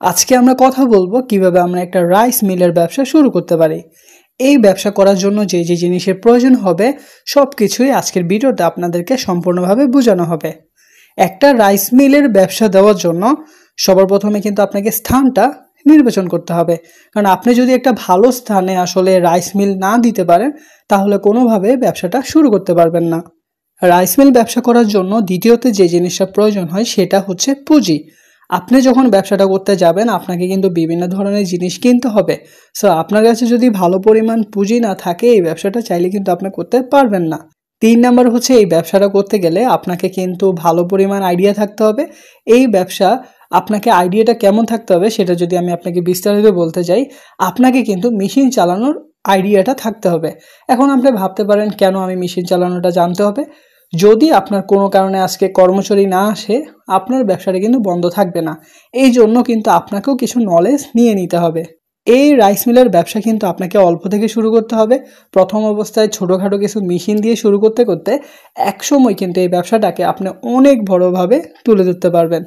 আজকে আমরা কথা বলবো কিভাবে আমরা একটা রাইস মিলের ব্যবসা শুরু করতে পারি। এই ব্যবসা করার জন্য যে যে জিনিসের প্রয়োজন হবে সবকিছুই আজকের ভিডিওতে আপনাদেরকে সম্পূর্ণভাবে বোঝানো হবে। একটা রাইস মিলের ব্যবসা দেওয়ার জন্য সবার প্রথমে কিন্তু আপনাকে স্থানটা নির্বাচন করতে হবে, কারণ আপনি যদি একটা ভালো স্থানে আসলে রাইস মিল না দিতে পারেন তাহলে কোনোভাবে ব্যবসাটা শুরু করতে পারবেন না। রাইস মিল ব্যবসা করার জন্য দ্বিতীয়ত যে জিনিসটা প্রয়োজন হয় সেটা হচ্ছে পুঁজি। আপনি যখন ব্যবসাটা করতে যাবেন আপনাকে কিন্তু বিভিন্ন ধরনের জিনিস কিনতে হবে। সো আপনার কাছে যদি ভালো পরিমাণ পুঁজি না থাকে এই ব্যবসাটা চাইলে কিন্তু আপনি করতে পারবেন না। ৩ নাম্বার হচ্ছে এই ব্যবসাটা করতে গেলে আপনাকে কিন্তু ভালো পরিমাণ আইডিয়া থাকতে হবে। এই ব্যবসা আপনাকে আইডিয়াটা কেমন থাকতে হবে সেটা যদি আমি আপনাকে বিস্তারিত বলতে চাই, আপনাকে কিন্তু মেশিন চালানোর আইডিয়াটা থাকতে হবে। এখন আপনি ভাবতে পারেন কেন আমি মেশিন চালানোটা জানতে হবে? যদি আপনার কোনো কারণে আজকে কর্মচারী না আসে আপনার ব্যবসাটা কিন্তু বন্ধ থাকবে না। এই জন্য কিন্তু আপনাকেও কিছু নলেজ নিয়ে নিতে হবে। এই রাইস মিলের ব্যবসা কিন্তু আপনাকে অল্প থেকে শুরু করতে হবে। প্রথম অবস্থায় ছোটোখাটো কিছু মেশিন দিয়ে শুরু করতে করতে একসময় কিন্তু এই ব্যবসাটাকে আপনি অনেক বড়োভাবে তুলে ধরতে পারবেন।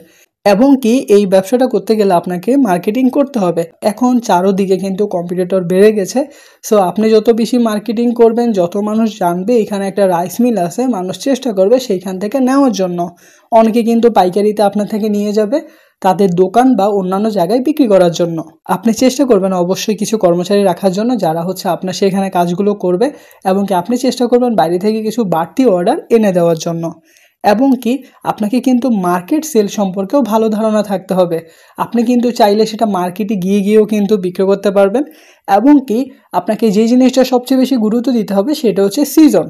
এবং কি এই ব্যবসাটা করতে গেলে আপনাকে মার্কেটিং করতে হবে। এখন চারোদিকে কিন্তু কম্পিটিটর বেড়ে গেছে। সো আপনি যত বেশি মার্কেটিং করবেন, যত মানুষ জানবে এখানে একটা রাইস মিল আছে, মানুষ চেষ্টা করবে সেইখান থেকে নেওয়ার জন্য। অনেকে কিন্তু পাইকারিতে আপনার থেকে নিয়ে যাবে তাদের দোকান বা অন্যান্য জায়গায় বিক্রি করার জন্য। আপনি চেষ্টা করবেন অবশ্যই কিছু কর্মচারী রাখার জন্য যারা হচ্ছে আপনার সেখানে কাজগুলো করবে, এবং কি আপনি চেষ্টা করবেন বাইরে থেকে কিছু বাড়তি অর্ডার এনে দেওয়ার জন্য। এবং কি আপনাকে কিন্তু মার্কেট সেল সম্পর্কেও ভালো ধারণা থাকতে হবে। আপনি কিন্তু চাইলে সেটা মার্কেটে গিয়েও কিন্তু বিক্রি করতে পারবেন। এবং কি আপনাকে যে জিনিসটা সবচেয়ে বেশি গুরুত্ব দিতে হবে সেটা হচ্ছে সিজন।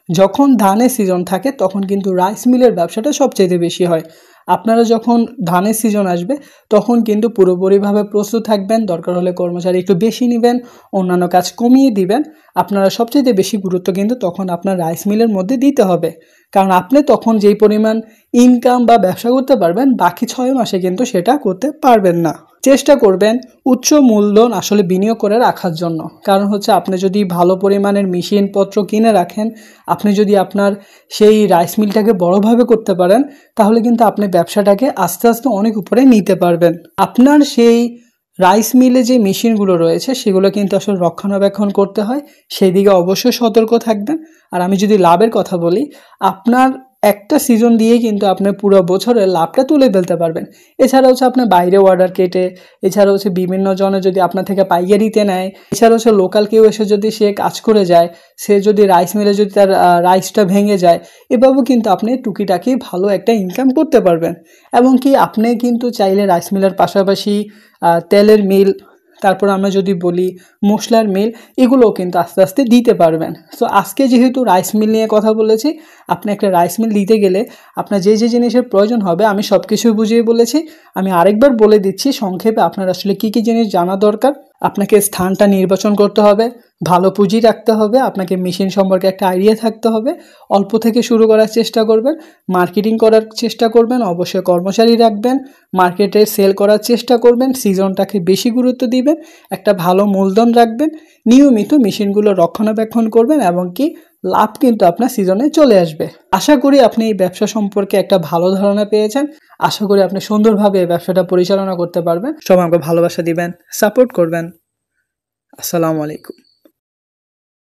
যখন ধানের সিজন থাকে তখন কিন্তু রাইস মিলের ব্যবসাটা সবচেয়ে বেশি হয়। আপনারা যখন ধানের সিজন আসবে তখন কিন্তু পুরোপুরিভাবে প্রস্তুত থাকবেন। দরকার হলে কর্মচারী একটু বেশি নেবেন, অন্যান্য কাজ কমিয়ে দিবেন। আপনারা সবচেয়ে বেশি গুরুত্ব কিন্তু তখন আপনার রাইস মিলের মধ্যে দিতে হবে, কারণ আপনি তখন যেই পরিমাণ ইনকাম বা ব্যবসা করতে পারবেন বাকি 6 মাসে কিন্তু সেটা করতে পারবেন না। চেষ্টা করবেন উচ্চ মূলধন আসলে বিনিয়োগ করে রাখার জন্য, কারণ হচ্ছে আপনি যদি ভালো পরিমাণের মেশিনপত্র কিনে রাখেন, আপনি যদি আপনার সেই রাইস মিলটাকে বড়োভাবে করতে পারেন তাহলে কিন্তু আপনি ব্যবসাটাকে আস্তে আস্তে অনেক উপরে নিতে পারবেন। আপনার সেই রাইস মিলে যে মেশিনগুলো রয়েছে সেগুলো কিন্তু আসলে রক্ষণাবেক্ষণ করতে হয়, সেই দিকে অবশ্যই সতর্ক থাকবেন। আর আমি যদি লাভের কথা বলি, আপনার একটা সিজন দিয়ে কিন্তু আপনি পুরো বছরের লাভটা তুলে ফেলতে পারবেন। এছাড়া হচ্ছে আপনার বাইরে অর্ডার কেটে, এছাড়া হচ্ছে বিভিন্ন জনে যদি আপনার থেকে পাইকারিতে নেয়, এছাড়া হচ্ছে লোকাল কেউ এসে যদি সে কাজ করে যায়, সে যদি রাইস মিলে যদি তার রাইসটা ভেঙে যায়, এভাবেও কিন্তু আপনি টুকিটাকি ভালো একটা ইনকাম করতে পারবেন। এবং কি আপনি কিন্তু চাইলে রাইস মিলের পাশাপাশি তেলের মিল, তারপর আমরা যদি বলি মশলার মিল, এগুলোও কিন্তু আস্তে আস্তে দিতে পারবেন। সো আজকে যেহেতু রাইস মিল নিয়ে কথা বলেছি, আপনি একটা রাইস মিল দিতে গেলে আপনার যে যে জিনিসের প্রয়োজন হবে আমি সব কিছুই বুঝিয়ে বলেছি। আমি আরেকবার বলে দিচ্ছি সংক্ষেপে আপনার আসলে কী কী জিনিস জানা দরকার। আপনাকে স্থানটা নির্বাচন করতে হবে, ভালো পুঁজি রাখতে হবে, আপনাকে মেশিন সম্পর্কে একটা আইডিয়া থাকতে হবে, অল্প থেকে শুরু করার চেষ্টা করবেন, মার্কেটিং করার চেষ্টা করবেন, অবশ্যই কর্মচারী রাখবেন, মার্কেটে সেল করার চেষ্টা করবেন, সিজনটাকে বেশি গুরুত্ব দিবেন, একটা ভালো মূলধন রাখবেন, নিয়মিত মেশিনগুলো রক্ষণাবেক্ষণ করবেন, এবং কি লাভ কিন্তু আপনার সিজনে চলে আসবে। আশা করি আপনি এই ব্যবসা সম্পর্কে একটা ভালো ধারণা পেয়েছেন। আশা করি আপনি সুন্দরভাবে এই ব্যবসাটা পরিচালনা করতে পারবেন। সবাই আমাকে ভালোবাসা দিবেন, সাপোর্ট করবেন। আসসালামু আলাইকুম।